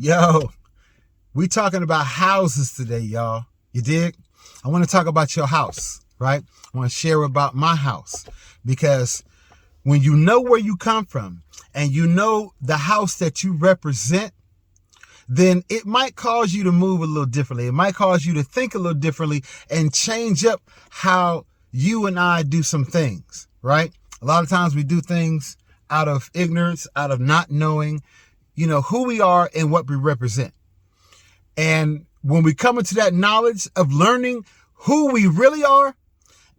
Yo, we talking about houses today, y'all. You dig? I want to talk about your house, right? I want to share about my house because when you know where you come from and you know the house that you represent, then it might cause you to move a little differently. It might cause you to think a little differently and change up how you and I do some things, right? A lot of times we do things out of ignorance, out of not knowing, who we are and what we represent. And when we come into that knowledge of learning who we really are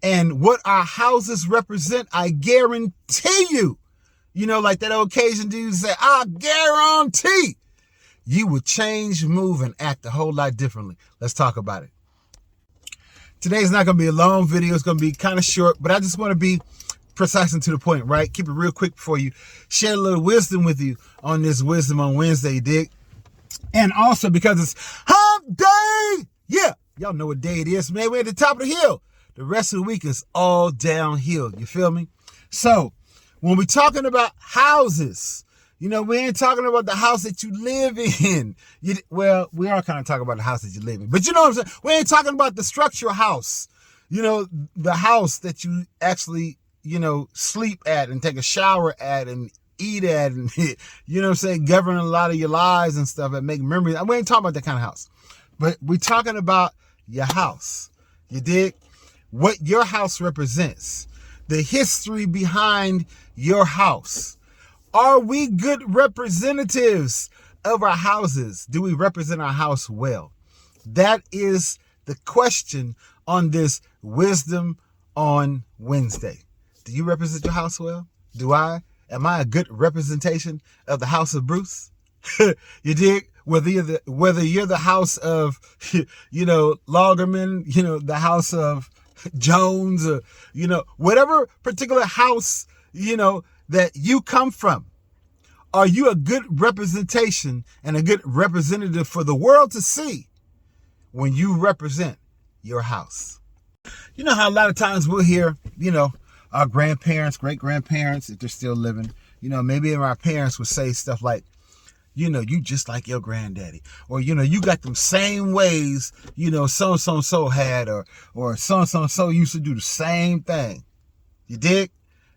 and what our houses represent, I guarantee you, like that occasion dude say, I guarantee you will change, move, and act a whole lot differently. Let's talk about it. Today's not going to be a long video. It's going to be kind of short, but I just want to be precise and to the point, right? Keep it real quick for you. Share a little wisdom with you on this Wisdom on Wednesday, you dig? And also because it's hump day. Yeah, y'all know what day it is, man. We're at the top of the hill. The rest of the week is all downhill. You feel me? So when we're talking about houses, we ain't talking about the house that you live in. We are kind of talking about the house that you live in. But you know what I'm saying? We ain't talking about the structural house. The house that you actually, sleep at and take a shower at and eat at and, govern a lot of your lives and stuff and make memories. We ain't talking about that kind of house. But we're talking about your house. You dig? What your house represents. The history behind your house. Are we good representatives of our houses? Do we represent our house well? That is the question on this Wisdom on Wednesday. Do you represent your house well? Do I? Am I a good representation of the house of Bruce? You dig? Whether you're the house of, Loggerman, the house of Jones, or, whatever particular house, that you come from. Are you a good representation and a good representative for the world to see when you represent your house? You know how a lot of times we'll hear, our grandparents, great-grandparents, if they're still living, maybe our parents would say stuff like, you just like your granddaddy, or, you got them same ways, so-and-so had, or so-and-so used to do the same thing. You dig?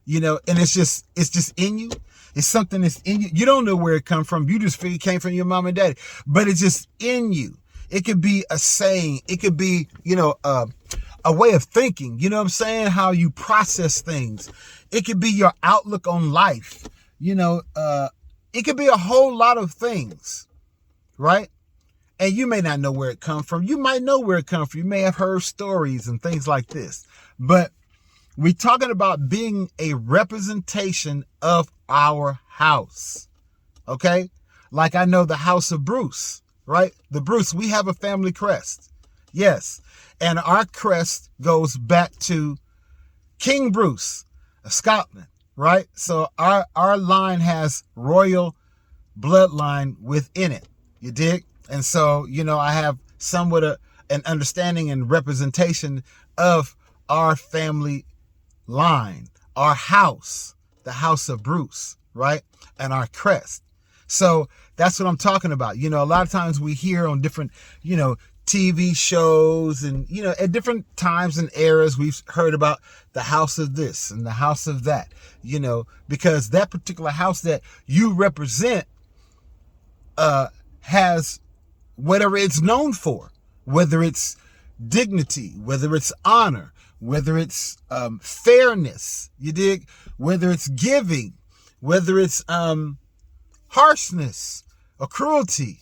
And it's just in you. It's something that's in you. You don't know where it come from. You just figure it came from your mom and daddy, but it's just in you. It could be a saying. It could be, a way of thinking. You know what I'm saying? How you process things. It could be your outlook on life. It could be a whole lot of things, right? And you may not know where it come from. You might know where it come from. You may have heard stories and things like this, but we're talking about being a representation of our house, okay? Like I know the house of Bruce, right? The Bruce, we have a family crest, yes. And our crest goes back to King Bruce of Scotland, right? So our line has royal bloodline within it, you dig? And so, I have somewhat an understanding and representation of our family line, our house, the house of Bruce, right? And our crest. So that's what I'm talking about. A lot of times we hear on different, TV shows and, at different times and eras, we've heard about the house of this and the house of that, because that particular house that you represent has whatever it's known for, whether it's dignity, whether it's honor, whether it's fairness, you dig? Whether it's giving, whether it's harshness or cruelty,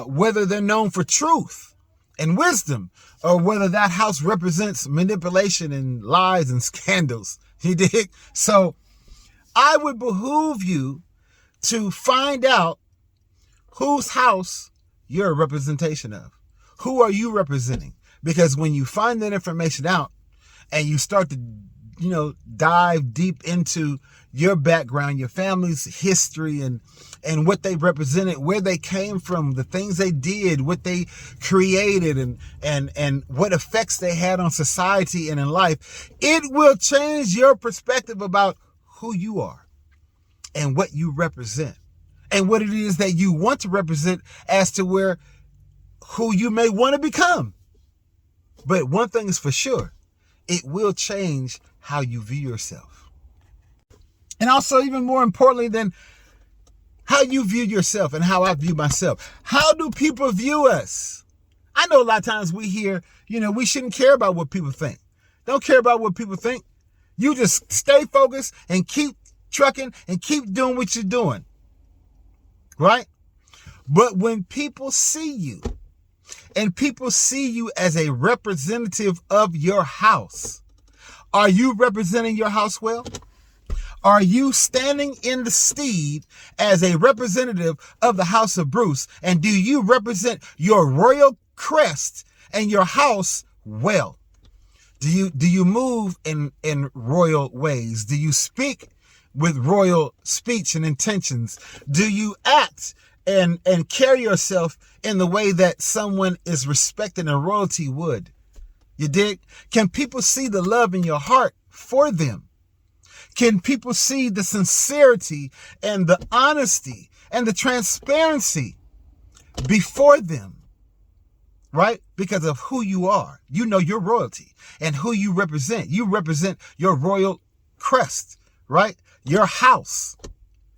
whether they're known for truth and wisdom, or whether that house represents manipulation and lies and scandals, you dig? So I would behoove you to find out whose house you're a representation of. Who are you representing? Because when you find that information out and you start to, dive deep into your background, your family's history and what they represented, where they came from, the things they did, what they created and what effects they had on society and in life, it will change your perspective about who you are and what you represent and what it is that you want to represent as to who you may want to become. But one thing is for sure, it will change how you view yourself. And also, even more importantly than how you view yourself and how I view myself, how do people view us? I know a lot of times we hear, we shouldn't care about what people think. Don't care about what people think. You just stay focused and keep trucking and keep doing what you're doing. Right? But when people see you, and people see you as a representative of your house, are you representing your house well? Are you standing in the steed as a representative of the house of Bruce? And do you represent your royal crest and your house well? Do you move in royal ways? Do you speak with royal speech and intentions? Do you act and carry yourself in the way that someone is respecting and royalty would? You dig? Can people see the love in your heart for them? Can people see the sincerity and the honesty and the transparency before them? Right? Because of who you are. You know your royalty and who you represent. You represent your royal crest, right? Your house.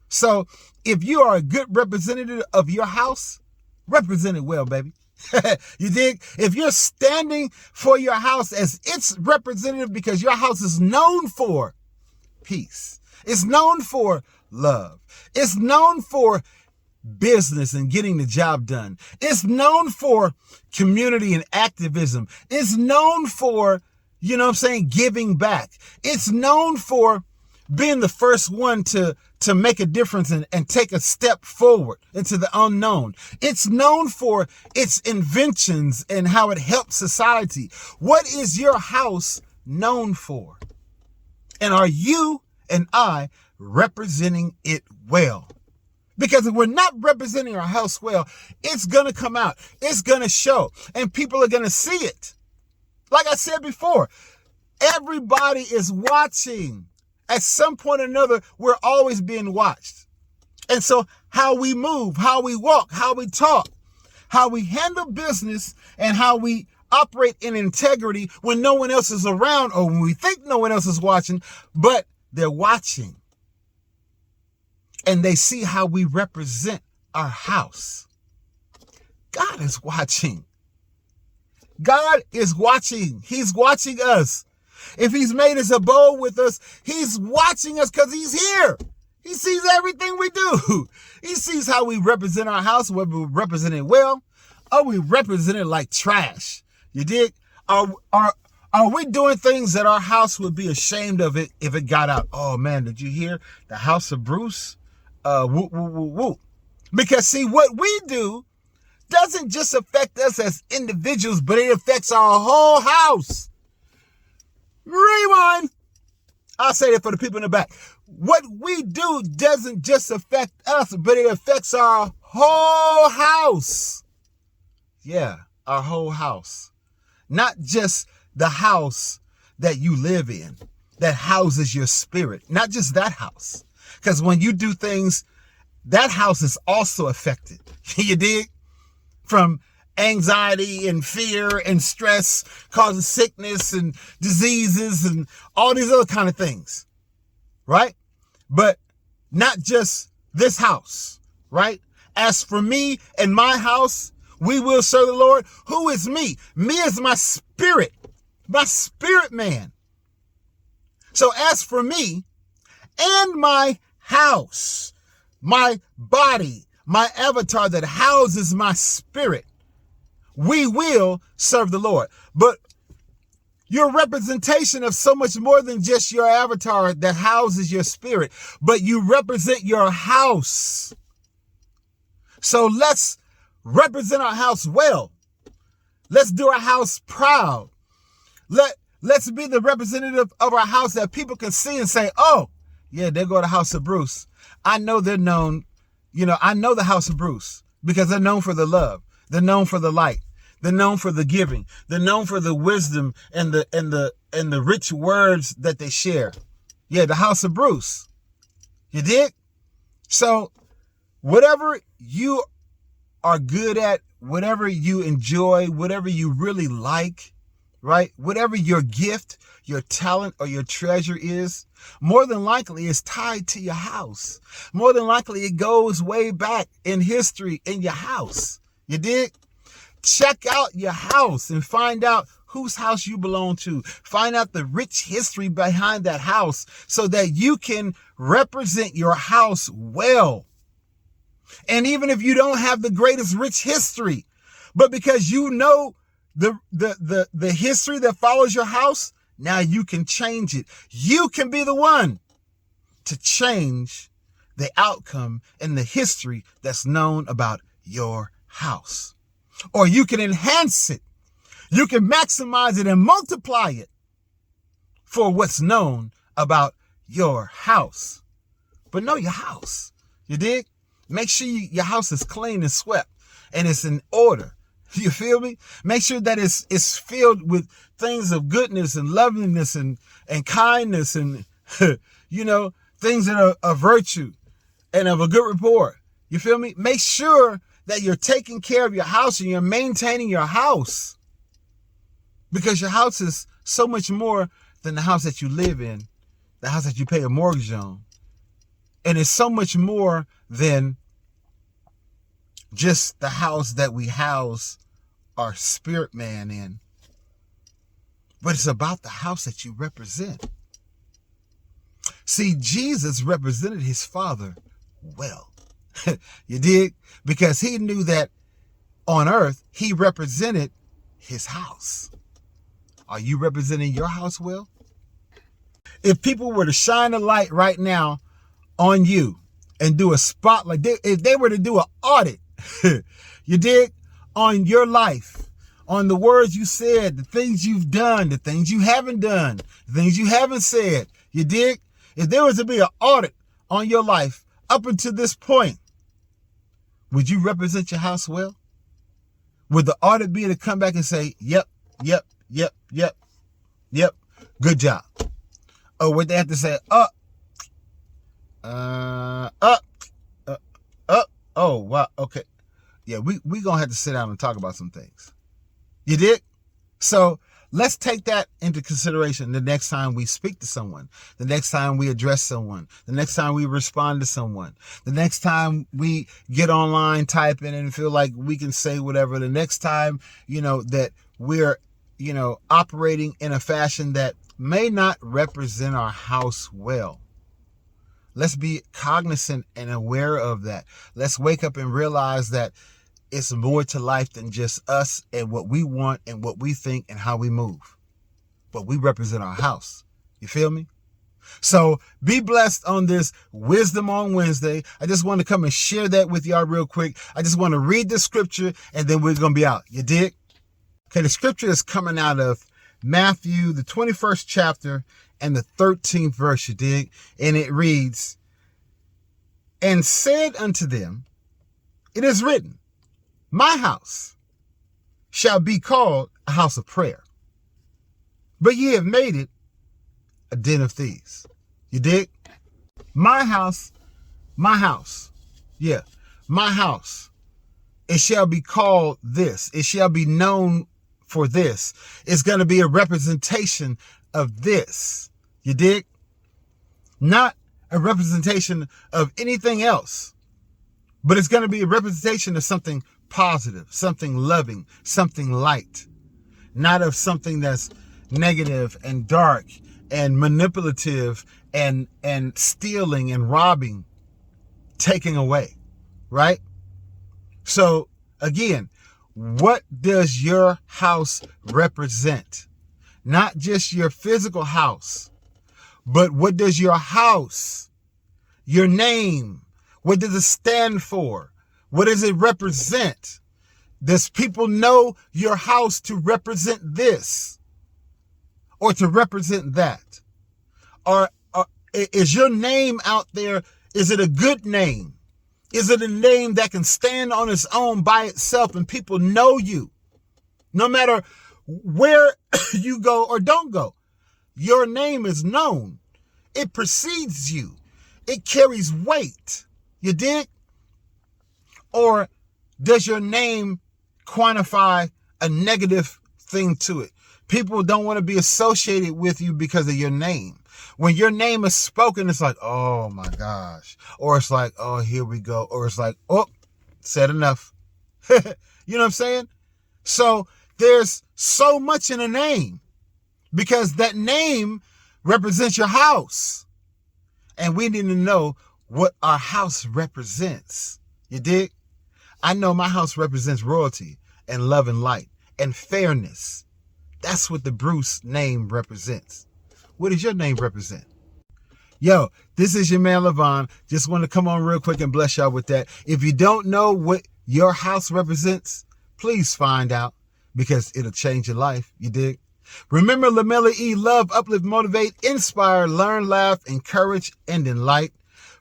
So if you are a good representative of your house, represent it well, baby. You dig? If you're standing for your house as its representative, because your house is known for peace. It's known for love. It's known for business and getting the job done. It's known for community and activism. It's known for, giving back. It's known for being the first one to make a difference and take a step forward into the unknown. It's known for its inventions and how it helps society. What is your house known for? And are you and I representing it well? Because if we're not representing our house well, it's going to come out. It's going to show. And people are going to see it. Like I said before, everybody is watching. At some point or another, we're always being watched. And so how we move, how we walk, how we talk, how we handle business, and how we operate in integrity when no one else is around, or when we think no one else is watching, but they're watching. And they see how we represent our house. God is watching. God is watching. He's watching us. If he's made his abode with us, he's watching us because he's here. He sees everything we do. He sees how we represent our house, whether we represent it well or we represent it like trash. You dig? Are we doing things that our house would be ashamed of it if it got out? Oh man, did you hear the house of Bruce? Woo, woo, woo, woo. Because see, what we do doesn't just affect us as individuals, but it affects our whole house. Rewind. I'll say that for the people in the back. What we do doesn't just affect us, but it affects our whole house. Yeah, our whole house. Not just the house that you live in, that houses your spirit. Not just that house. Because when you do things, that house is also affected. You dig? From anxiety and fear and stress causing sickness and diseases and all these other kind of things. Right? But not just this house. Right? As for me and my house, we will serve the Lord. Who is me? Me is my spirit man. So as for me and my house, my body, my avatar that houses my spirit, we will serve the Lord. But you're a representation of so much more than just your avatar that houses your spirit, but you represent your house. So let's represent our house well. Let's do our house proud. Let's be the representative of our house that people can see and say, oh, yeah, they go to the house of Bruce. I know they're known, I know the house of Bruce because they're known for the love. They're known for the light. They're known for the giving. They're known for the wisdom and the rich words that they share. Yeah, the house of Bruce. You dig? So Whatever you are good at, whatever you enjoy, whatever you really like, right? Whatever your gift, your talent, or your treasure is, more than likely is tied to your house. More than likely it goes way back in history in your house. You dig? Check out your house and find out whose house you belong to. Find out the rich history behind that house so that you can represent your house well. And even if you don't have the greatest rich history, but because you know the history that follows your house, now you can change it. You can be the one to change the outcome and the history that's known about your house. Or you can enhance it. You can maximize it and multiply it for what's known about your house. But know your house. You dig? Make sure your house is clean and swept and it's in order. You feel me? Make sure that it's filled with things of goodness and loveliness and kindness and, things that are of virtue and of a good report. You feel me? Make sure that you're taking care of your house and you're maintaining your house, because your house is so much more than the house that you live in, the house that you pay a mortgage on. And it's so much more than just the house that we house our spirit man in. But it's about the house that you represent. See, Jesus represented his Father well. You dig? Because he knew that on earth, he represented his house. Are you representing your house well? If people were to shine a light right now on you and do a spotlight, if they were to do an audit, you dig, on your life, on the words you said, the things you've done, the things you haven't done, the things you haven't said, you dig? If there was to be an audit on your life up until this point, would you represent your house well? Would the audit be to come back and say, yep, good job? Or would they have to say, oh, wow, okay. Yeah, we gonna have to sit down and talk about some things. You did? So let's take that into consideration the next time we speak to someone, the next time we address someone, the next time we respond to someone, the next time we get online typing and feel like we can say whatever, the next time, that we're, operating in a fashion that may not represent our house well. Let's be cognizant and aware of that. Let's wake up and realize that it's more to life than just us and what we want and what we think and how we move. But we represent our house. You feel me? So be blessed on this Wisdom on Wednesday. I just want to come and share that with y'all real quick. I just want to read the scripture and then we're going to be out. You dig? Okay, the scripture is coming out of Matthew, the 21st chapter and the 13th verse, you dig? And it reads, "And said unto them, it is written, my house shall be called a house of prayer, but ye have made it a den of thieves." You dig? My house. Yeah, my house. It shall be called this. It shall be known for this. It's going to be a representation of this. You dig? Not a representation of anything else, but it's going to be a representation of something positive, something loving, something light, not of something that's negative and dark and manipulative and stealing and robbing, taking away, right? So again, what does your house represent? Not just your physical house, but what does your house, your name, what does it stand for? What does it represent? Does people know your house to represent this or to represent that? Or is your name out there? Is it a good name? Is it a name that can stand on its own by itself and people know you? No matter where you go or don't go, your name is known. It precedes you. It carries weight. You dig? Or does your name quantify a negative thing to it? People don't want to be associated with you because of your name. When your name is spoken, it's like, oh my gosh. Or it's like, oh, here we go. Or it's like, oh, said enough. You know what I'm saying? So there's so much in a name because that name represents your house. And we need to know what our house represents. You dig? I know my house represents royalty and love and light and fairness. That's what the Bruce name represents. What does your name represent? Yo, this is your man Levon. Just want to come on real quick and bless y'all with that. If you don't know what your house represents, please find out because it'll change your life. You dig? Remember Lamella E, love, uplift, motivate, inspire, learn, laugh, encourage, and enlighten.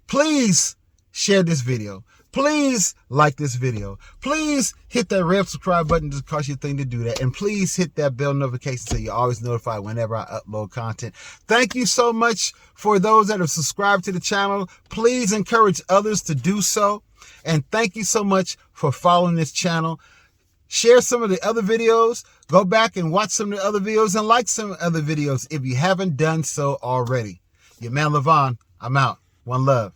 Please share this video. Please like this video. Please hit that red subscribe button to cause your thing to do that. And please hit that bell notification so you're always notified whenever I upload content. Thank you so much for those that have subscribed to the channel. Please encourage others to do so. And thank you so much for following this channel. Share some of the other videos. Go back and watch some of the other videos and like some other videos if you haven't done so already. Your man Levon, I'm out. One love.